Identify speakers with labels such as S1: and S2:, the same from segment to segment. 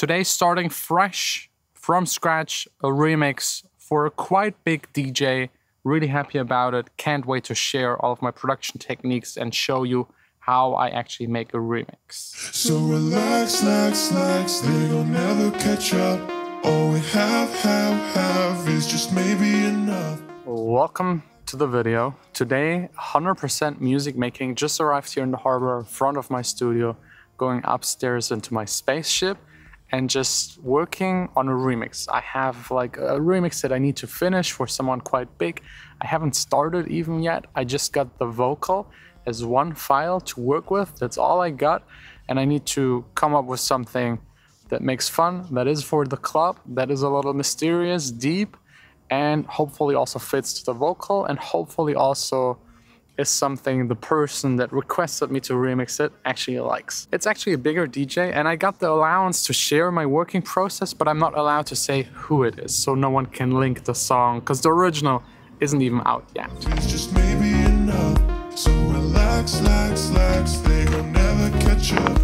S1: Today, starting fresh from scratch, a remix for a quite big DJ. Really happy about it. Can't wait to share all of my production techniques and show you how I actually make a remix.
S2: So relax, they'll never catch up. All we have is just maybe enough.
S1: Welcome to the video. Today, 100% music making. Just arrived here in the harbor in front of my studio, going upstairs into my spaceship and just working on a remix. I have like a remix that I need to finish for someone quite big. I haven't started even yet. I just got the vocal as one file to work with. That's all I got. And I need to come up with something that makes fun, that is for the club, that is a little mysterious, deep, and hopefully also fits to the vocal, and hopefully also is something the person that requested me to remix it actually likes. It's actually a bigger DJ, and I got the allowance to share my working process, but I'm not allowed to say who it is, so no one can link the song, because the original isn't even out yet.
S2: It's just maybe enough. So relax, they will never catch up.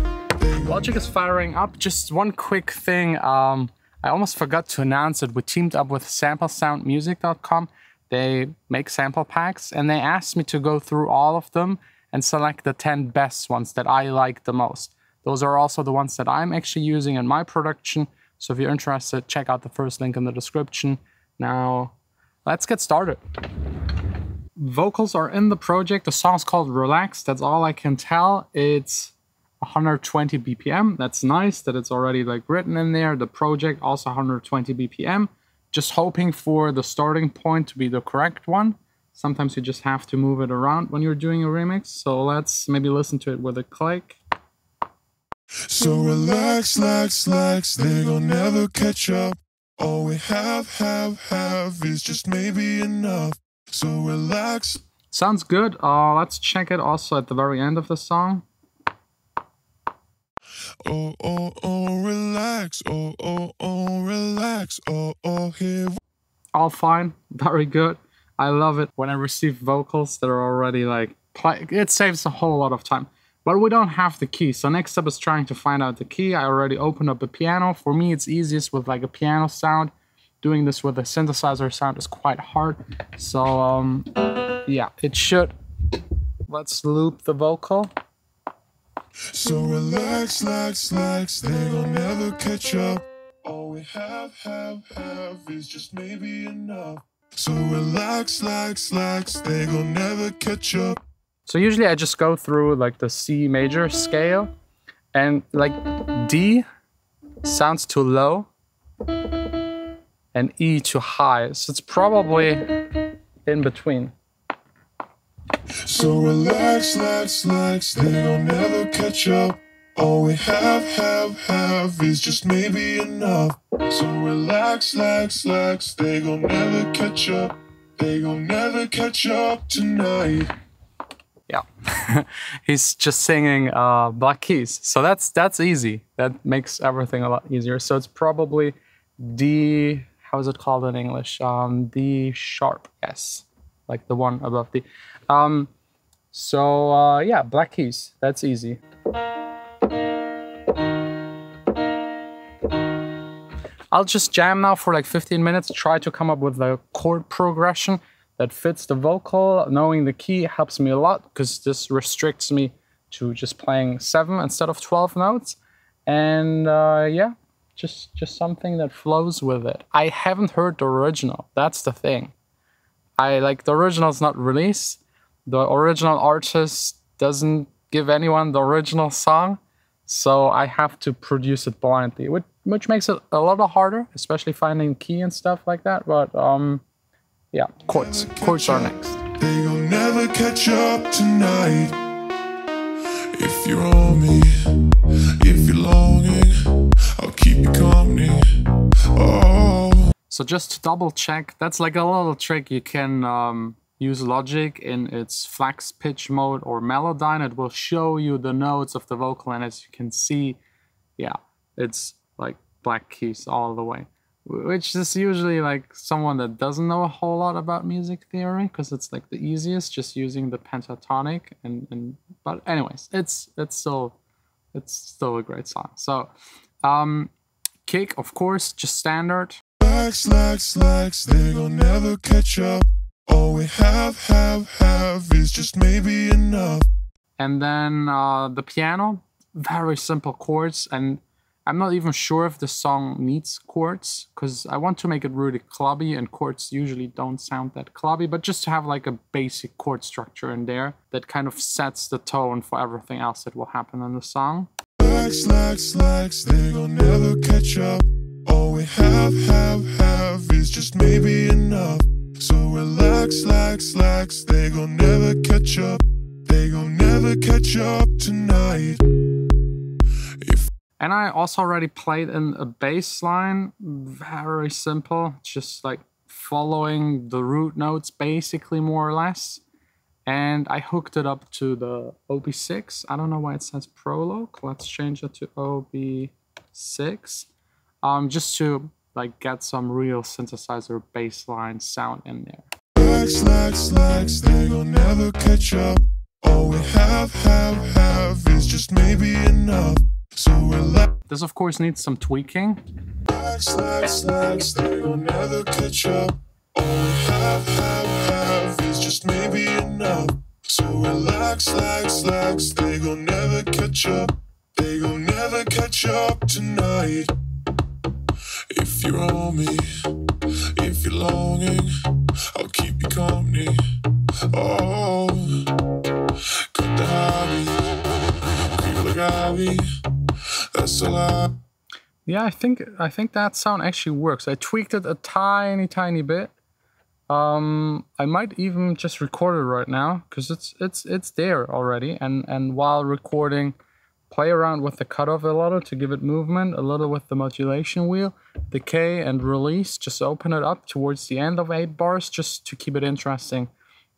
S1: Logic is firing up. Just one quick thing, I almost forgot to announce it. We teamed up with SampleSoundMusic.com. They make sample packs, and they asked me to go through all of them and select the 10 best ones that I like the most. Those are also the ones that I'm actually using in my production. So if you're interested, check out the first link in the description. Now, let's get started. Vocals are in the project. The song's called Relax. That's all I can tell. It's 120 BPM. That's nice that it's already like written in there. The project also 120 BPM. Just hoping for the starting point to be the correct one. Sometimes you just have to move it around when you're doing a remix. So let's maybe listen to it with a click.
S2: So relax, they'll never catch up. All we have is just maybe enough. So relax.
S1: Sounds good. Let's check it also at the very end of the song.
S2: Oh, relax. Relax. Here.
S1: All fine. Very good. I love it when I receive vocals that are already like it saves a whole lot of time. But we don't have the key. So next step is trying to find out the key. I already opened up a piano. For me, it's easiest with like a piano sound. Doing this with a synthesizer sound is quite hard. So yeah, it should. Let's loop the vocal.
S2: So relax, they'll never catch up. All we have is just maybe enough. So relax, they'll never catch up.
S1: So usually I just go through like the C major scale, and like D sounds too low and E too high. So it's probably in between.
S2: So relax, they'll never catch up. All we have is just maybe enough. So relax, they gon' never catch up. They gon' never catch up tonight.
S1: Yeah, he's just singing Black Keys. So that's easy. That makes everything a lot easier. So it's probably D, how is it called in English? D sharp, yes. Like the one above D. Yeah, Black Keys, that's easy. I'll just jam now for like 15 minutes, try to come up with a chord progression that fits the vocal. Knowing the key helps me a lot because this restricts me to just playing 7 instead of 12 notes. And yeah, just something that flows with it. I haven't heard the original, that's the thing. The original is not released. The original artist doesn't give anyone the original song. So I have to produce it blindly, which makes it a little harder, especially finding key and stuff like that. But yeah, chords are next.
S2: They'll never catch up tonight. If you're on me, if you're longing, I'll keep you company. Oh.
S1: So just to double check, that's like a little trick. You can use Logic in its flex pitch mode or Melodyne. It will show you the notes of the vocal, and as you can see, yeah, it's like Black Keys all the way. Which is usually like someone that doesn't know a whole lot about music theory, because it's like the easiest, just using the pentatonic. But anyways, it's still a great song. So Kick, of course, just standard.
S2: Slacks, they gon' never catch up. All we have is just maybe enough.
S1: And then the piano, very simple chords, and I'm not even sure if the song needs chords, because I want to make it really clubby, and chords usually don't sound that clubby, but just to have like a basic chord structure in there that kind of sets the tone for everything else that will happen in the song.
S2: Slacks, they gon' never catch up. All we have is just maybe enough. So relax, they gon' never catch up. They gon' never catch up tonight.
S1: And I also already played in a bass line, very simple, just like following the root notes basically more or less. And I hooked it up to the OB6. I don't know why it says Prologue. Let's change it to OB6. Just to like get some real synthesizer bass line sound in there.
S2: Slacks, they gon' never catch up. All we have is just maybe enough. So
S1: this of course needs some tweaking.
S2: Slacks, they gon' never catch up. All we have is just maybe enough. So relax, they gon' never catch up. They gon' never catch up tonight. If you're on me, if you're longing, I'll keep you company. Oh, cut the hobby, feel like Ivy. That's a lot.
S1: Yeah, I think that sound actually works. I tweaked it a tiny bit. I might even just record it right now because it's there already. And while recording, play around with the cutoff a little to give it movement, a little with the modulation wheel, decay and release. Just open it up towards the end of 8 bars just to keep it interesting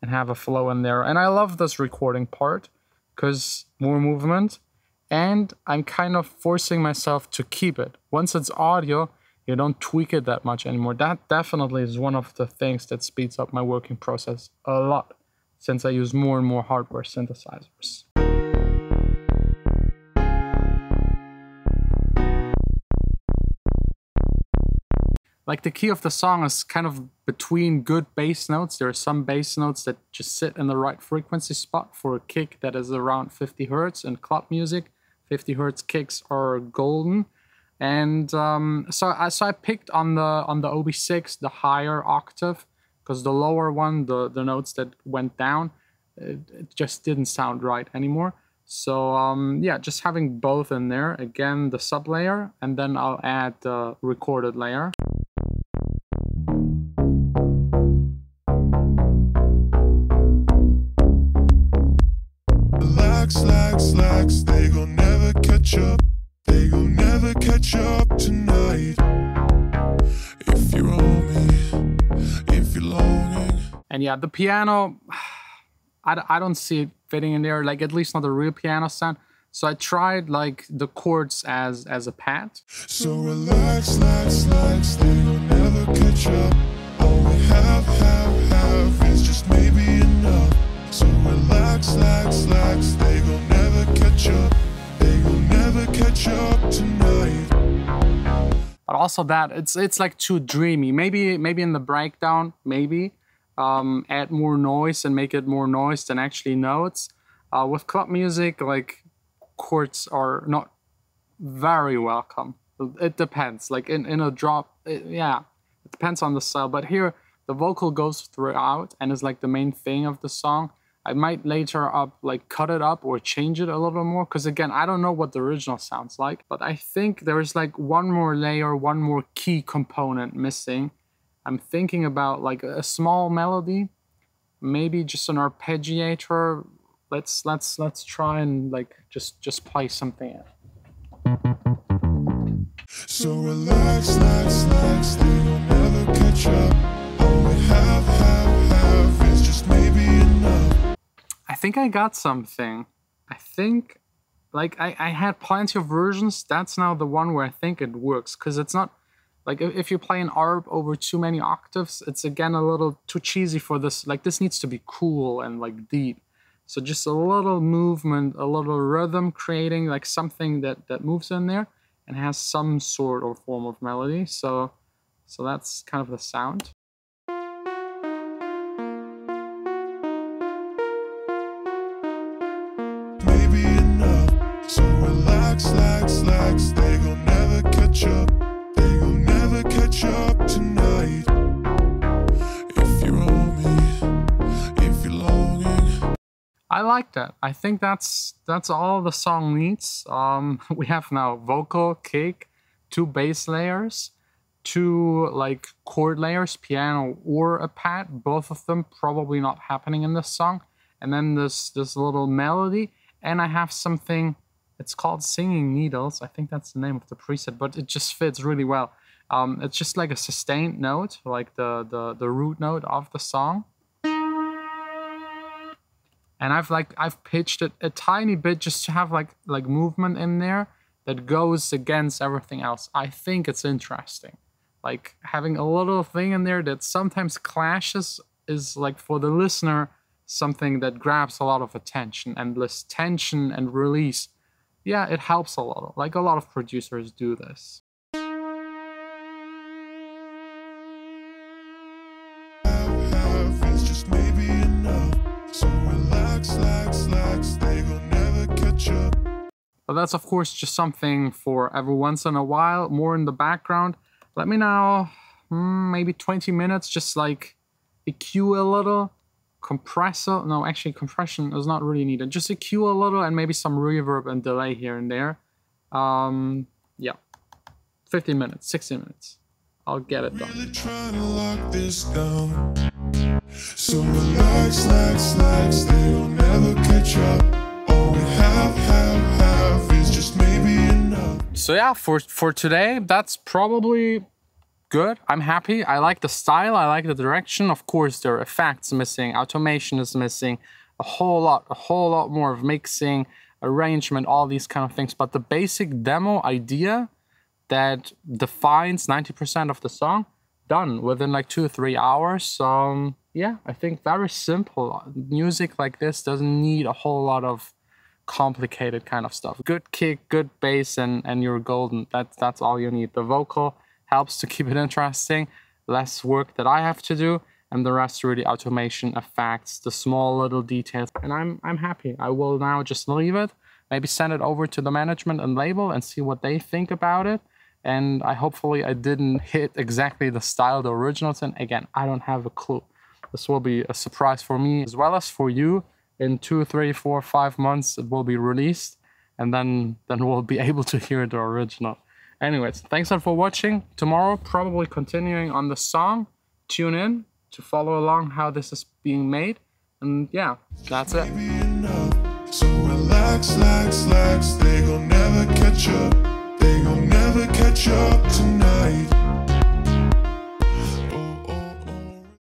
S1: and have a flow in there. And I love this recording part because more movement. And I'm kind of forcing myself to keep it. Once it's audio, you don't tweak it that much anymore. That definitely is one of the things that speeds up my working process a lot, since I use more and more hardware synthesizers. Like the key of the song is kind of between good bass notes. There are some bass notes that just sit in the right frequency spot for a kick that is around 50 Hertz. In club music, 50 Hertz kicks are golden. And so I picked on the OB6 the higher octave, because the lower one, the notes that went down, it just didn't sound right anymore. So yeah, just having both in there. Again, the sub layer, and then I'll add the recorded layer.
S2: Slacks, they gon' never catch up. They gon' never catch up tonight. If you're on me, if you're longing.
S1: And yeah, the piano, I don't see it fitting in there, like at least not a real piano sound. So I tried like the chords as a pad.
S2: So relax, they gon' never catch up. All we have is just maybe enough. So relax, they gon' never catch up. They gon' never catch up tonight.
S1: But also that it's like too dreamy. Maybe in the breakdown, maybe add more noise and make it more noise than actually notes. With club music, like chords are not very welcome. It depends. Like in a drop, yeah, it depends on the style. But here the vocal goes throughout and is like the main thing of the song. I might later cut it up or change it a little more, because again, I don't know what the original sounds like, but I think there is like one more layer, one more key component missing. I'm thinking about like a small melody, maybe just an arpeggiator. Let's try and like just play something out.
S2: So relax, they gon' never catch up. All we have is just maybe enough.
S1: I think I got something. I think, like, I had plenty of versions. That's now the one where I think it works. Because it's not, like, if you play an ARP over too many octaves, it's, again, a little too cheesy for this. Like, this needs to be cool and, like, deep. So just a little movement, a little rhythm, creating, like, something that moves in there. and has some sort or form of melody. So that's kind of the sound.
S2: Maybe enough. So relax, relax. They gon' never catch up. They gon' never catch up tonight. If you're on me, if you're longing.
S1: I like that. I think that's all the song needs. We have now vocal, kick, 2 bass layers, 2 like chord layers, piano or a pad. Both of them probably not happening in this song. And then this little melody. And I have something, it's called Singing Needles. I think that's the name of the preset, but it just fits really well. It's just like a sustained note, like the root note of the song. And I've pitched it a tiny bit just to have like movement in there that goes against everything else. I think it's interesting. Like having a little thing in there that sometimes clashes is like for the listener something that grabs a lot of attention, and less tension and release. Yeah, it helps a lot. Like a lot of producers do this.
S2: It's just maybe enough. So relax, they gon' never catch up.
S1: But that's of course just something for every once in a while, more in the background. Let me now, maybe 20 minutes, just like EQ a little. Compressor, no, actually compression is not really needed. Just EQ a little and maybe some reverb and delay here and there. Yeah, 15 minutes, 16 minutes. I'll get it done.
S2: Really trying to lock this down. So relax, they'll never catch up. All we have is just maybe enough.
S1: So yeah, for today, that's probably good. I'm happy. I like the style. I like the direction. Of course, there are effects missing. Automation is missing. A whole lot more of mixing, arrangement, all these kind of things. But the basic demo idea that defines 90% of the song, done within like 2 or 3 hours. So yeah, I think very simple. Music like this doesn't need a whole lot of complicated kind of stuff. Good kick, good bass, and you're golden. That's all you need. The vocal helps to keep it interesting, less work that I have to do, and the rest really automation, effects, the small little details. And I'm happy. I will now just leave it, maybe send it over to the management and label and see what they think about it. And hopefully I didn't hit exactly the style the originals in. Again, I don't have a clue. This will be a surprise for me as well as for you. In 2, 3, 4, 5 months it will be released, and then we'll be able to hear the original. Anyways, thanks a lot for watching. Tomorrow, probably continuing on the song. Tune in to follow along how this is being made. And yeah, that's it.
S2: So relax, they gon' never catch up. They gon' never catch up tonight.